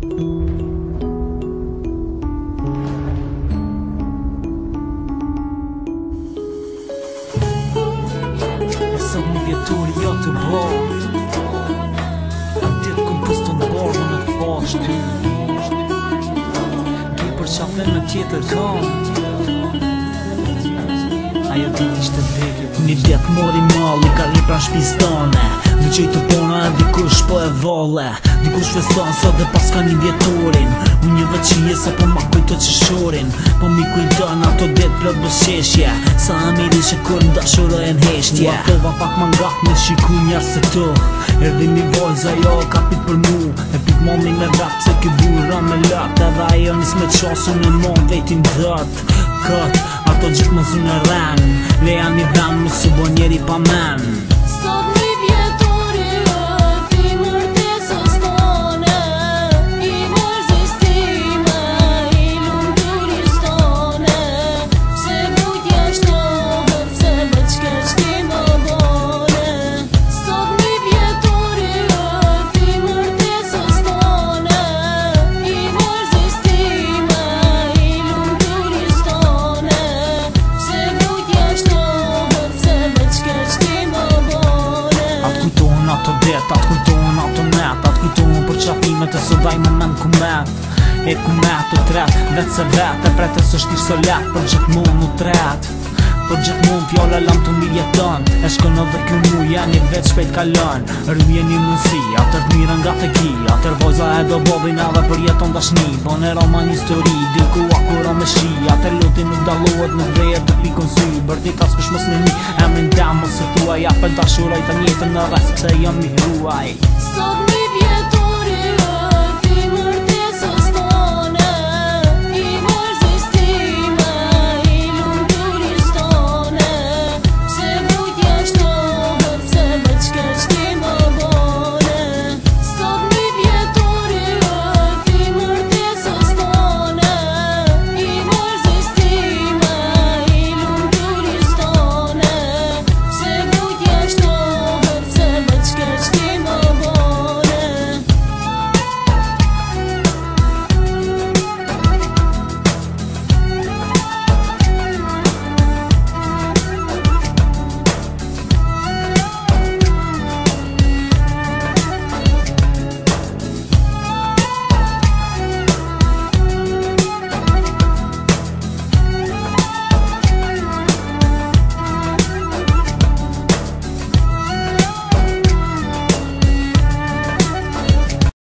Sot një vjetur jo të bërë Atë të këmë pës të në borë në të fash ty Ki për qafe në tjetër kam Ajo dit ishte vekje Një vjet mori malli ka li pra shpistane Në qëj të pona e dikush po e vale Dikush feston sot dhe pas ka një vjetorin Unë një veqije se po ma kujto qëshorin Po mi kujton ato det plot bësheshje Sa a miri që kur në dashurojnë heshtje Mua tova pak ma ngak me shiku njerë se të Erdi mi vojza jo ka pit për mu E pit momi me vrat se ki burra me lat Edhe ajo nis me qasu në mon vetin dët Kët, ato gjithë më zunë e ren Leja një dhem më su bo njeri pa men Sot një vjetori ti mërtesës tone I mërzistime, i lumëturis tone Se vujtja shtohet, se veç keq ti më bone Sot një vjetori ti mërtesës tone I mërzistime, i lumëturis tone Se vujtja shtohet, se veç keq ti më bone Atë kujton ato det, atë kujton ato net Atë kujton për qafimet e së daj moment ku met E ku met u tret, vetë se vet E prete së shtirë së let, për gjithë mund u tret Për gjithë mund fjole lam të mirë jeton E shkon edhe kjo muja një vetë shpejt kalon Rruje një mundësi, atër të mirë nga të ki Atër vojza e do bobin edhe për jeton dashni Bon e roman histori, diku akura me shi Atër luti nuk dalohet, nuk vrejet të pikon sy Bërti ta s'kush mos me një, emrin tem mos se tuaj Ja për dashuraj të njëtën në rest, pse jam i hruaj Sot